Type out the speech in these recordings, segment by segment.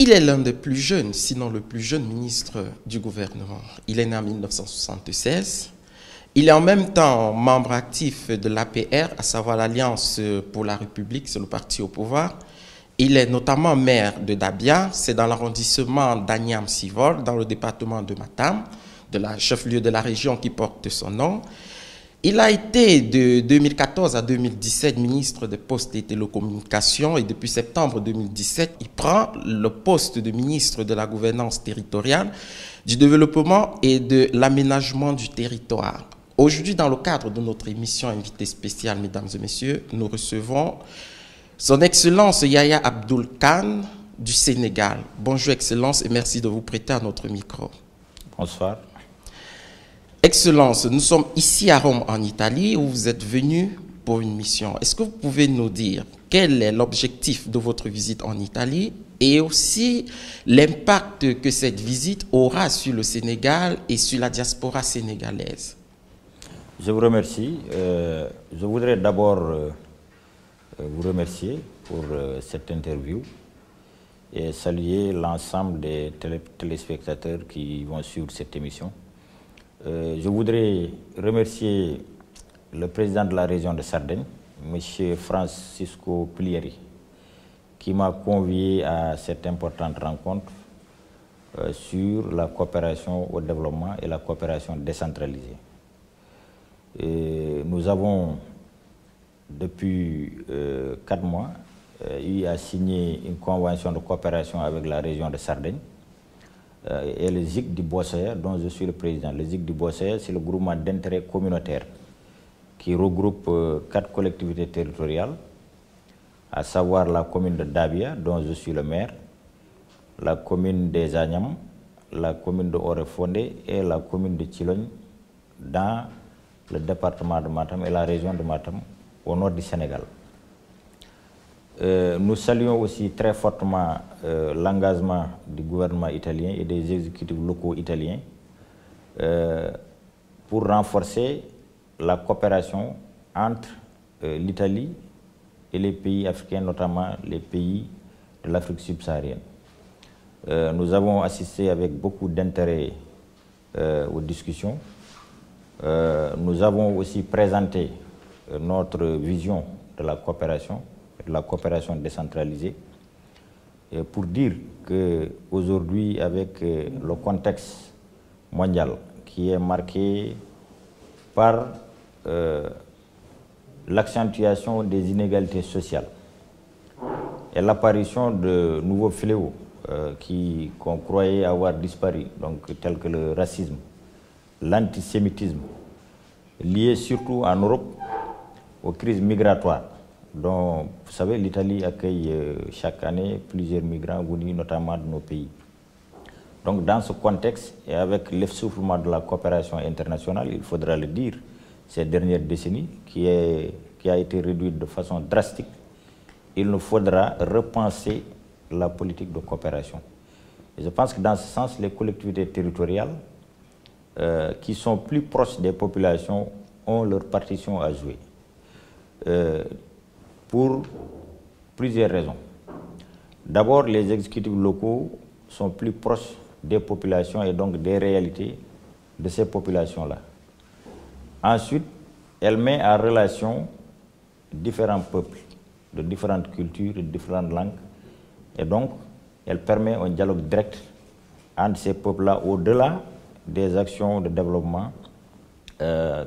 Il est l'un des plus jeunes, sinon le plus jeune ministre du gouvernement. Il est né en 1976. Il est en même temps membre actif de l'APR, à savoir l'Alliance pour la République, c'est le parti au pouvoir. Il est notamment maire de Dabia, c'est dans l'arrondissement d'Agnam-Sivol, dans le département de Matam, de la chef-lieu de la région qui porte son nom. Il a été de 2014 à 2017 ministre des Postes et Télécommunications et depuis septembre 2017, il prend le poste de ministre de la Gouvernance territoriale, du développement et de l'aménagement du territoire. Aujourd'hui, dans le cadre de notre émission Invité spécial, mesdames et messieurs, nous recevons Son Excellence Yaya Abdoul Khan du Sénégal. Bonjour Excellence et merci de vous prêter à notre micro. Bonsoir. Excellence, nous sommes ici à Rome en Italie où vous êtes venu pour une mission. Est-ce que vous pouvez nous dire quel est l'objectif de votre visite en Italie et aussi l'impact que cette visite aura sur le Sénégal et sur la diaspora sénégalaise? Je vous remercie. Je voudrais d'abord vous remercier pour cette interview et saluer l'ensemble des téléspectateurs qui vont suivre cette émission. Je voudrais remercier le président de la région de Sardaigne, M. Francisco Plieri, qui m'a convié à cette importante rencontre sur la coopération au développement et la coopération décentralisée. Nous avons, depuis 4 mois, eu à signer une convention de coopération avec la région de Sardaigne et le ZIC du Bossaya, dont je suis le président. Le ZIC du Bossaya, c'est le groupement d'intérêt communautaire qui regroupe 4 collectivités territoriales, à savoir la commune de Dabia, dont je suis le maire, la commune des Agnam, la commune de Orefondé et la commune de Chilogne, dans le département de Matam et la région de Matam, au nord du Sénégal. Nous saluons aussi très fortement l'engagement du gouvernement italien et des exécutifs locaux italiens pour renforcer la coopération entre l'Italie et les pays africains, notamment les pays de l'Afrique subsaharienne. Nous avons assisté avec beaucoup d'intérêt aux discussions. Nous avons aussi présenté notre vision de la coopération décentralisée, et pour dire qu'aujourd'hui, avec le contexte mondial qui est marqué par l'accentuation des inégalités sociales et l'apparition de nouveaux fléaux qu'on croyait avoir disparu, donc tels que le racisme, l'antisémitisme, liés surtout en Europe aux crises migratoires, dont, vous savez, l'Italie accueille chaque année plusieurs migrants venus notamment de nos pays. Donc, dans ce contexte, et avec l'essoufflement de la coopération internationale, il faudra le dire, ces dernières décennies, qui a été réduite de façon drastique, il nous faudra repenser la politique de coopération. Et je pense que dans ce sens, les collectivités territoriales qui sont plus proches des populations ont leur partition à jouer. Pour plusieurs raisons. D'abord, les exécutifs locaux sont plus proches des populations et donc des réalités de ces populations-là. Ensuite, elle met en relation différents peuples, de différentes cultures, de différentes langues, et donc elle permet un dialogue direct entre ces peuples-là au-delà des actions de développement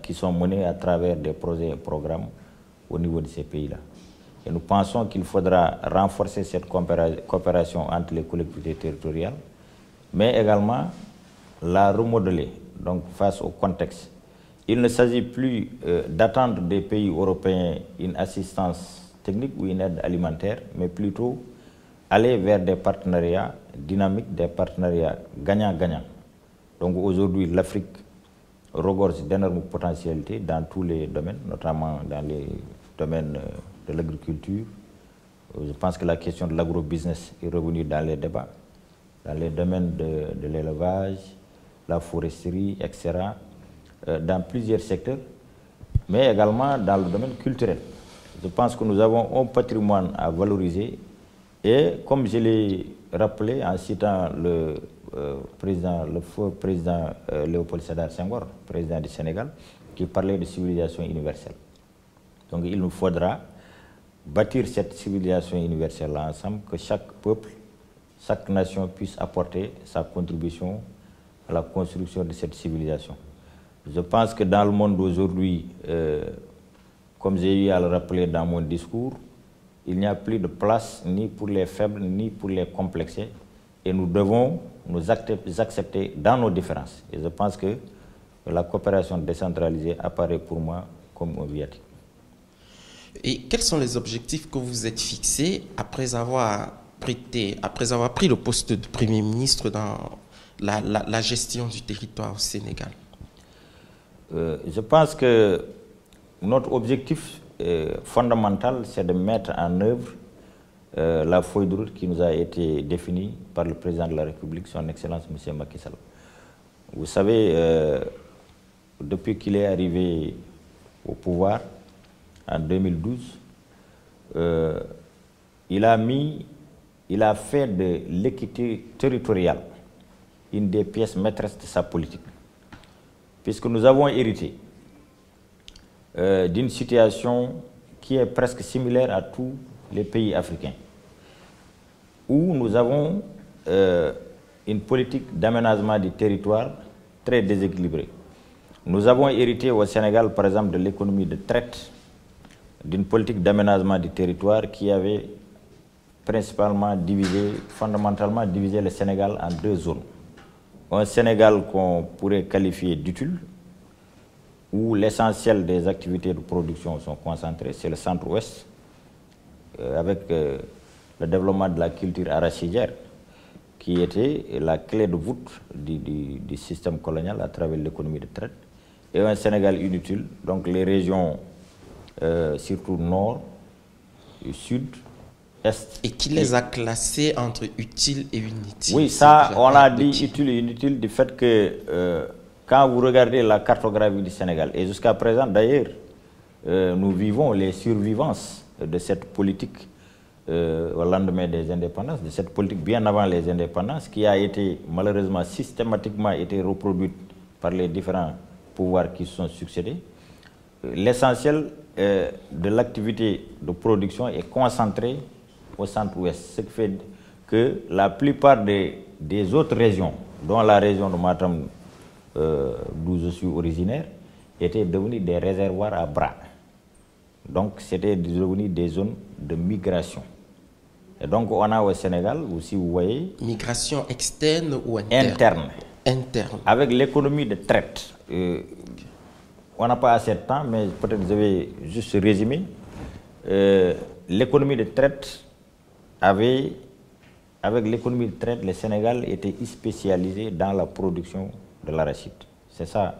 qui sont menées à travers des projets et programmes au niveau de ces pays-là. Et nous pensons qu'il faudra renforcer cette coopération entre les collectivités territoriales, mais également la remodeler, donc face au contexte. Il ne s'agit plus d'attendre des pays européens une assistance technique ou une aide alimentaire, mais plutôt aller vers des partenariats dynamiques, des partenariats gagnant-gagnant. Donc aujourd'hui, l'Afrique regorge d'énormes potentialités dans tous les domaines, notamment dans les domaines de l'agriculture. Je pense que la question de l'agrobusiness est revenue dans les débats, dans les domaines de l'élevage, la foresterie, etc., dans plusieurs secteurs, mais également dans le domaine culturel. Je pense que nous avons un patrimoine à valoriser et, comme je l'ai rappeler en citant le faux président Léopold Sédar Senghor, président du Sénégal, qui parlait de civilisation universelle. Donc il nous faudra bâtir cette civilisation universelle ensemble, que chaque peuple, chaque nation puisse apporter sa contribution à la construction de cette civilisation. Je pense que dans le monde d'aujourd'hui, comme j'ai eu à le rappeler dans mon discours, il n'y a plus de place ni pour les faibles ni pour les complexés, et nous devons nous accepter dans nos différences. Et je pense que la coopération décentralisée apparaît pour moi comme un viatique. Et quels sont les objectifs que vous êtes fixés après avoir pris le poste de Premier ministre dans la gestion du territoire au Sénégal? Je pense que notre objectif fondamental, c'est de mettre en œuvre la feuille de route qui nous a été définie par le président de la République, son Excellence M. Macky Sall. Vous savez, depuis qu'il est arrivé au pouvoir en 2012, il a fait de l'équité territoriale une des pièces maîtresses de sa politique, puisque nous avons hérité d'une situation qui est presque similaire à tous les pays africains, où nous avons une politique d'aménagement du territoire très déséquilibrée. Nous avons hérité au Sénégal, par exemple, de l'économie de traite, d'une politique d'aménagement du territoire qui avait fondamentalement divisé le Sénégal en deux zones. Un Sénégal qu'on pourrait qualifier d'utile, où l'essentiel des activités de production sont concentrées, c'est le centre-ouest, avec le développement de la culture arachidière, qui était la clé de voûte du système colonial à travers l'économie de traite, et un Sénégal inutile, donc les régions surtout nord, sud, est. Et qui les a classés entre utiles et inutiles? Oui, ça, on a dit utile et inutile du fait que quand vous regardez la cartographie du Sénégal, et jusqu'à présent d'ailleurs, nous vivons les survivances de cette politique au lendemain des indépendances, de cette politique bien avant les indépendances, qui a été malheureusement systématiquement été reproduite par les différents pouvoirs qui se sont succédés. L'essentiel de l'activité de production est concentré au centre-ouest, ce qui fait que la plupart des autres régions, dont la région de Matam, d'où je suis originaire, étaient devenues des réservoirs à bras. Donc, c'était devenu des zones de migration. Et donc, on a au Sénégal, aussi vous voyez... Migration externe ou interne? Interne. Avec l'économie de traite. On n'a pas assez de temps, mais peut-être je vais juste résumer. L'économie de traite avec l'économie de traite, le Sénégal était spécialisé dans la production de l'arachide. C'est ça.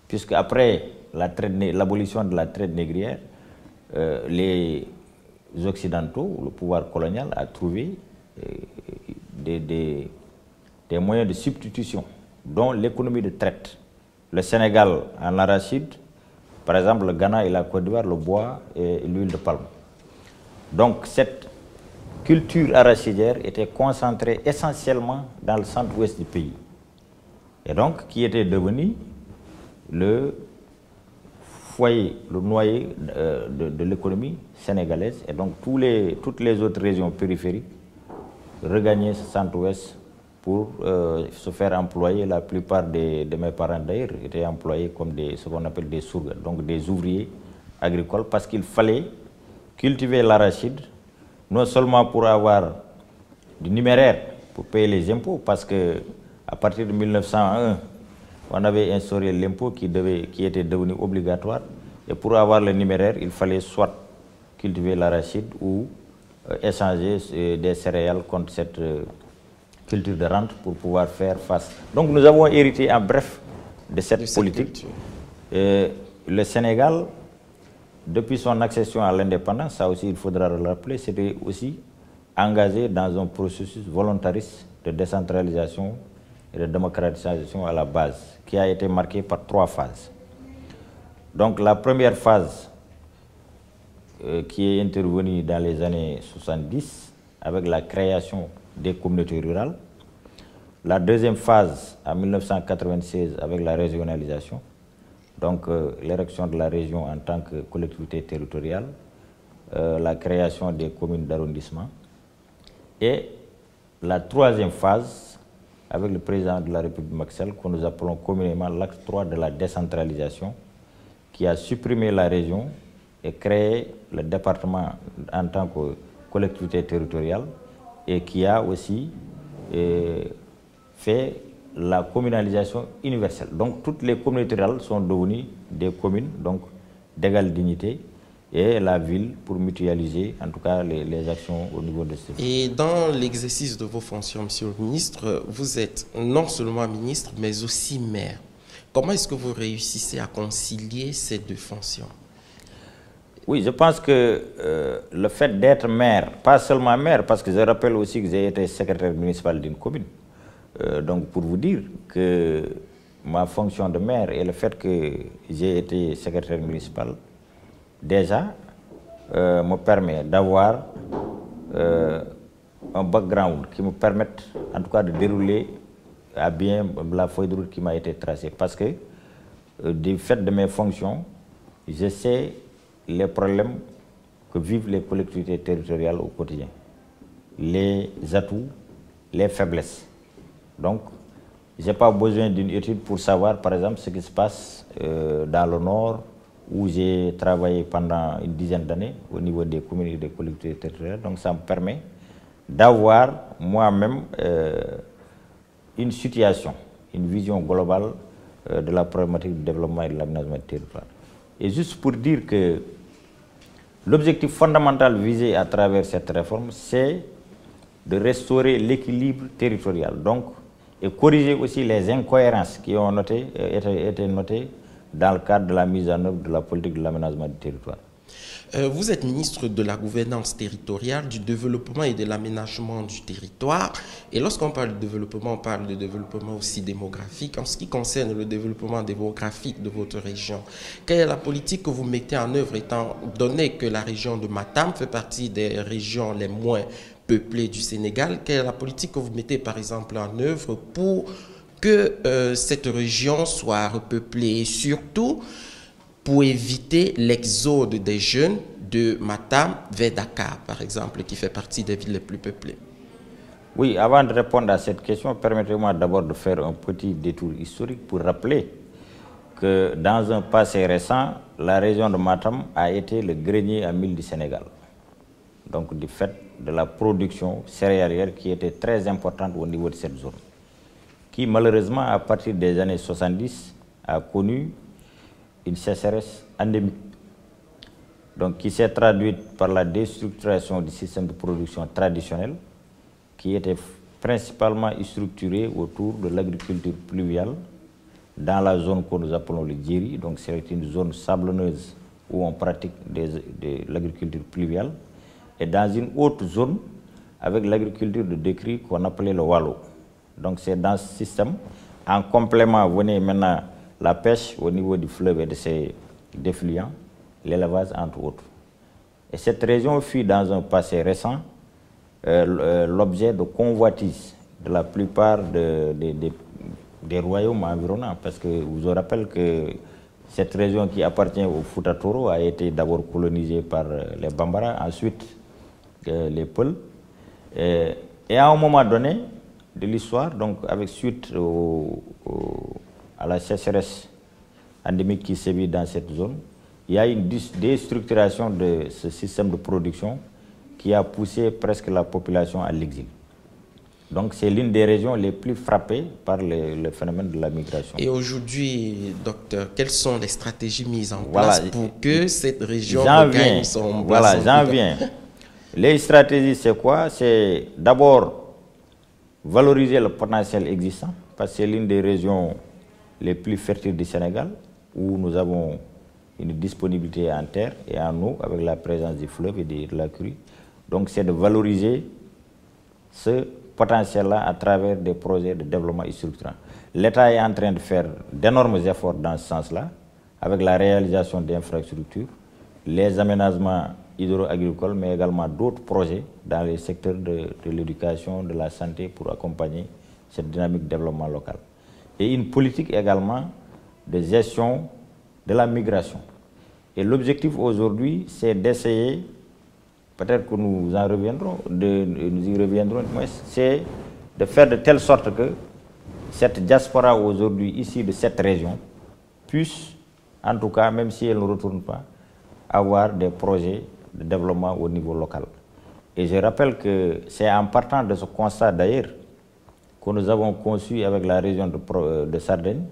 Puisque après l'abolition de la traite négrière, les Occidentaux, le pouvoir colonial, a trouvé des moyens de substitution, dont l'économie de traite. Le Sénégal en arachide, par exemple le Ghana et la Côte d'Ivoire, le bois et l'huile de palme. Donc cette culture arachidière était concentrée essentiellement dans le centre-ouest du pays. Et donc qui était devenu le foyer, le noyau de l'économie sénégalaise. Et donc toutes les autres régions périphériques regagnaient ce centre-ouest pour se faire employer. La plupart de mes parents d'ailleurs étaient employés comme ce qu'on appelle des sourds, donc des ouvriers agricoles, parce qu'il fallait cultiver l'arachide, non seulement pour avoir du numéraire pour payer les impôts, parce que à partir de 1901, on avait instauré l'impôt qui était devenu obligatoire, et pour avoir le numéraire, il fallait soit cultiver l'arachide ou échanger des céréales contre cette culture de rente pour pouvoir faire face. Donc nous avons hérité en bref de cette politique. Le Sénégal, depuis son accession à l'indépendance, ça aussi il faudra le rappeler, c'était aussi engagé dans un processus volontariste de décentralisation et de démocratisation à la base, qui a été marqué par 3 phases. Donc la première phase qui est intervenue dans les années 70, avec la création des communautés rurales. La deuxième phase, en 1996, avec la régionalisation, donc l'érection de la région en tant que collectivité territoriale, la création des communes d'arrondissement. Et la troisième phase, avec le président de la République Macky Sall, que nous appelons communément l'acte 3 de la décentralisation, qui a supprimé la région et créé le département en tant que collectivité territoriale et qui a aussi fait la communalisation universelle. Donc toutes les communautés rurales sont devenues des communes donc d'égale dignité et la ville pour mutualiser en tout cas les actions au niveau de ces. Et dans l'exercice de vos fonctions, Monsieur le ministre, vous êtes non seulement ministre mais aussi maire. Comment est-ce que vous réussissez à concilier ces deux fonctions? Oui, je pense que le fait d'être maire, pas seulement maire, parce que je rappelle aussi que j'ai été secrétaire municipal d'une commune. Donc pour vous dire que ma fonction de maire et le fait que j'ai été secrétaire municipal, déjà, me permet d'avoir un background qui me permette en tout cas de dérouler à bien la feuille de route qui m'a été tracée. Parce que du fait de mes fonctions, je sais les problèmes que vivent les collectivités territoriales au quotidien, les atouts, les faiblesses. Donc, je n'ai pas besoin d'une étude pour savoir, par exemple, ce qui se passe dans le Nord, où j'ai travaillé pendant une dizaine d'années au niveau des communes et des collectivités territoriales. Donc, ça me permet d'avoir moi-même une situation, une vision globale de la problématique du développement et de l'aménagement du territoire. Et juste pour dire que l'objectif fondamental visé à travers cette réforme, c'est de restaurer l'équilibre territorial, donc, et corriger aussi les incohérences qui ont été notées dans le cadre de la mise en œuvre de la politique de l'aménagement du territoire. Vous êtes ministre de la gouvernance territoriale, du développement et de l'aménagement du territoire. Et lorsqu'on parle de développement, on parle de développement aussi démographique. En ce qui concerne le développement démographique de votre région, quelle est la politique que vous mettez en œuvre, étant donné que la région de Matam fait partie des régions les moins peuplées du Sénégal? Quelle est la politique que vous mettez par exemple en œuvre pour que cette région soit repeuplée et surtout pour éviter l'exode des jeunes de Matam vers Dakar, par exemple, qui fait partie des villes les plus peuplées? Oui, avant de répondre à cette question, permettez-moi d'abord de faire un petit détour historique pour rappeler que dans un passé récent, la région de Matam a été le grenier à mil du Sénégal. Donc du fait de la production céréalière qui était très importante au niveau de cette zone, qui malheureusement, à partir des années 70, a connu une sécheresse endémique, donc qui s'est traduite par la déstructuration du système de production traditionnel, qui était principalement structuré autour de l'agriculture pluviale, dans la zone que nous appelons le Djeri, donc c'est une zone sablonneuse où on pratique de l'agriculture pluviale, et dans une autre zone avec l'agriculture de décrue qu'on appelait le Wallo. Donc c'est dans ce système, en complément venait maintenant la pêche au niveau du fleuve et de ses défluents, l'élevage entre autres. Et cette région fut dans un passé récent l'objet de convoitises de la plupart des royaumes environnants, parce que je vous rappelle que cette région qui appartient au Fouta Toro a été d'abord colonisée par les Bambara, ensuite les Peuls, et à un moment donné de l'histoire, donc avec suite à la sécheresse endémique qui sévit dans cette zone, il y a une déstructuration de ce système de production qui a poussé presque la population à l'exil. Donc c'est l'une des régions les plus frappées par le phénomène de la migration. Et aujourd'hui, docteur, quelles sont les stratégies mises en place pour que cette région regagne son place? Voilà, j'en viens. Les stratégies, c'est quoi? C'est d'abord valoriser le potentiel existant, parce que c'est l'une des régions les plus fertiles du Sénégal, où nous avons une disponibilité en terre et en eau avec la présence du fleuve et de la crue. Donc c'est de valoriser ce potentiel-là à travers des projets de développement structurant. L'État est en train de faire d'énormes efforts dans ce sens-là, avec la réalisation d'infrastructures, les aménagements hydro-agricole, mais également d'autres projets dans les secteurs de l'éducation, de la santé pour accompagner cette dynamique de développement local. Et une politique également de gestion de la migration. Et l'objectif aujourd'hui, c'est d'essayer, peut-être que nous y reviendrons, c'est de faire de telle sorte que cette diaspora aujourd'hui ici de cette région puisse, en tout cas, même si elle ne retourne pas, avoir des projets de développement au niveau local. Et je rappelle que c'est en partant de ce constat d'ailleurs que nous avons conçu avec la région de Sardaigne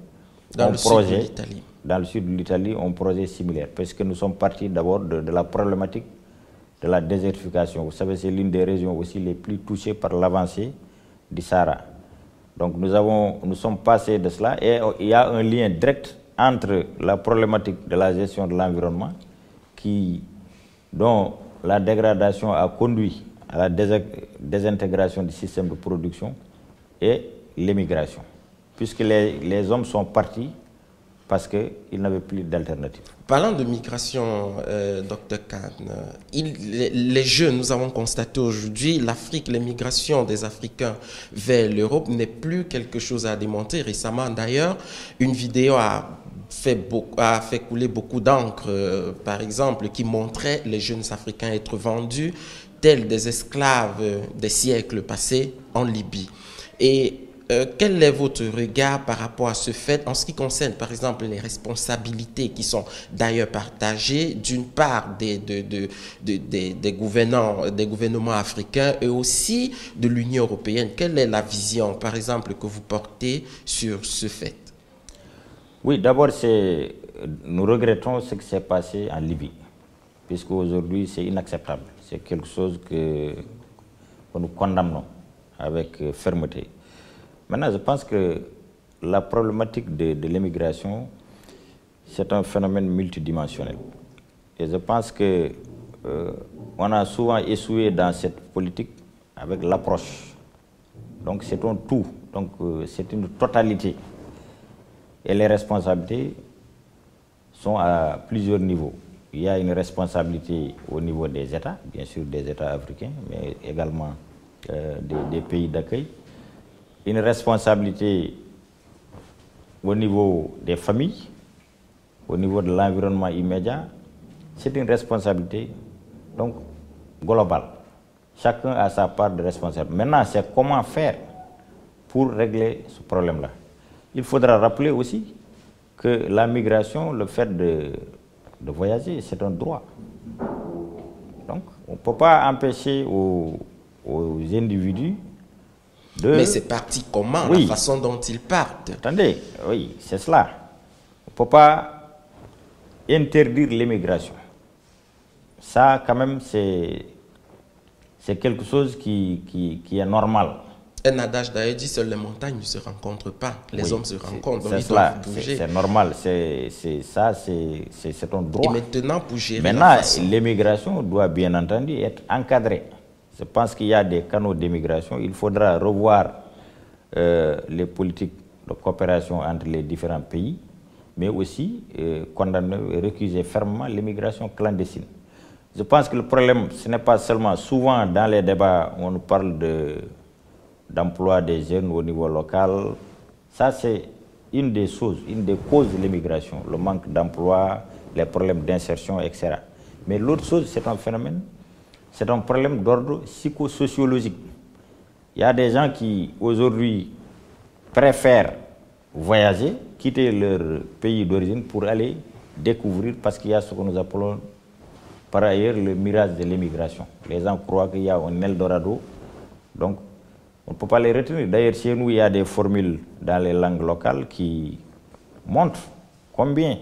dans le sud de l'Italie. Dans le sud de l'Italie, un projet similaire, parce que nous sommes partis d'abord de la problématique de la désertification. Vous savez, c'est l'une des régions aussi les plus touchées par l'avancée du Sahara. Donc nous sommes passés de cela et il y a un lien direct entre la problématique de la gestion de l'environnement dont la dégradation a conduit à la désintégration du système de production et l'émigration, puisque les hommes sont partis parce qu'ils n'avaient plus d'alternative. Parlant de migration, Dr Kane, les jeunes, nous avons constaté aujourd'hui, l'Afrique, l'émigration des Africains vers l'Europe n'est plus quelque chose à démonter. Récemment, d'ailleurs, une vidéo a fait couler beaucoup d'encre, par exemple, qui montrait les jeunes Africains être vendus tels des esclaves des siècles passés en Libye. Et quel est votre regard par rapport à ce fait en ce qui concerne, par exemple, les responsabilités qui sont d'ailleurs partagées, d'une part des gouvernements africains et aussi de l'Union européenne? Quelle est la vision, par exemple, que vous portez sur ce fait? Oui, d'abord, nous regrettons ce qui s'est passé en Libye, puisque aujourd'hui, c'est inacceptable. C'est quelque chose que nous condamnons avec fermeté. Maintenant, je pense que la problématique de l'immigration, c'est un phénomène multidimensionnel. Et je pense qu'on a souvent essuyé dans cette politique avec l'approche. Donc c'est un tout, donc c'est une totalité. Et les responsabilités sont à plusieurs niveaux. Il y a une responsabilité au niveau des États, bien sûr des États africains, mais également des pays d'accueil. Une responsabilité au niveau des familles, au niveau de l'environnement immédiat. C'est une responsabilité donc globale. Chacun a sa part de responsabilité. Maintenant, c'est comment faire pour régler ce problème-là. Il faudra rappeler aussi que la migration, le fait de voyager, c'est un droit. Donc, on ne peut pas empêcher aux individus Mais c'est parti comment, oui, la façon dont ils partent? Attendez, oui, c'est cela. On ne peut pas interdire l'immigration. Ça, quand même, c'est quelque chose qui est normal. Un adage d'ailleurs dit seul les montagnes ne se rencontrent pas, les hommes se rencontrent, donc c'est ils cela, doivent bouger. c'est normal, c'est un droit. Et maintenant, pour gérer Maintenant, l'immigration doit bien entendu être encadrée. Je pense qu'il y a des canaux d'immigration. Il faudra revoir les politiques de coopération entre les différents pays, mais aussi condamner et récuser fermement l'immigration clandestine. Je pense que le problème, ce n'est pas seulement souvent dans les débats où on parle d'emploi des jeunes au niveau local. Ça, c'est une des choses, une des causes de l'immigration, le manque d'emploi, les problèmes d'insertion, etc. Mais l'autre chose, c'est un phénomène, c'est un problème d'ordre psychosociologique. Il y a des gens qui, aujourd'hui, préfèrent voyager, quitter leur pays d'origine pour aller découvrir, parce qu'il y a ce que nous appelons par ailleurs le mirage de l'immigration. Les gens croient qu'il y a un Eldorado, donc on ne peut pas les retenir. D'ailleurs, chez nous, il y a des formules dans les langues locales qui montrent combien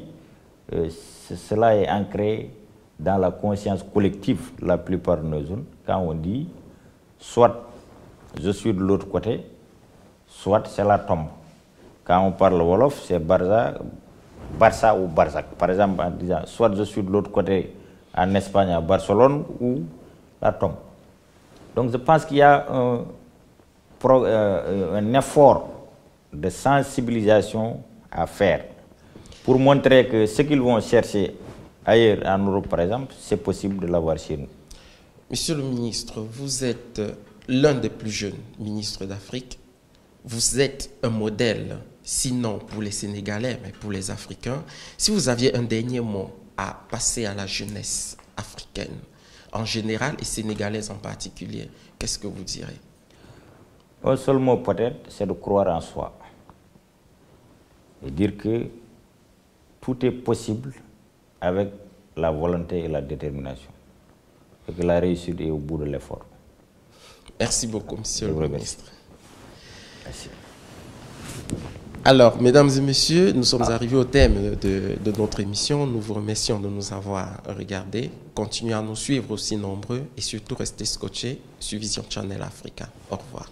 cela est ancré dans la conscience collective la plupart de nos zones, quand on dit soit je suis de l'autre côté, soit c'est la tombe. Quand on parle Wolof, c'est Barça ou Barzac. Par exemple, en disant soit je suis de l'autre côté en Espagne, à Barcelone, ou la tombe. Donc je pense qu'il y a un effort de sensibilisation à faire pour montrer que ce qu'ils vont chercher ailleurs en Europe par exemple, c'est possible de l'avoir chez nous. Monsieur le ministre, vous êtes l'un des plus jeunes ministres d'Afrique. Vous êtes un modèle, sinon pour les Sénégalais, mais pour les Africains. Si vous aviez un dernier mot à passer à la jeunesse africaine en général et sénégalaise en particulier, qu'est-ce que vous direz? Un seul mot peut-être, c'est de croire en soi. Et dire que tout est possible avec la volonté et la détermination. Et que la réussite est au bout de l'effort. Merci beaucoup, monsieur le ministre. Merci. Alors, mesdames et messieurs, nous sommes arrivés au thème de notre émission. Nous vous remercions de nous avoir regardés. Continuez à nous suivre aussi nombreux et surtout restez scotchés sur Vision Channel Africa. Au revoir.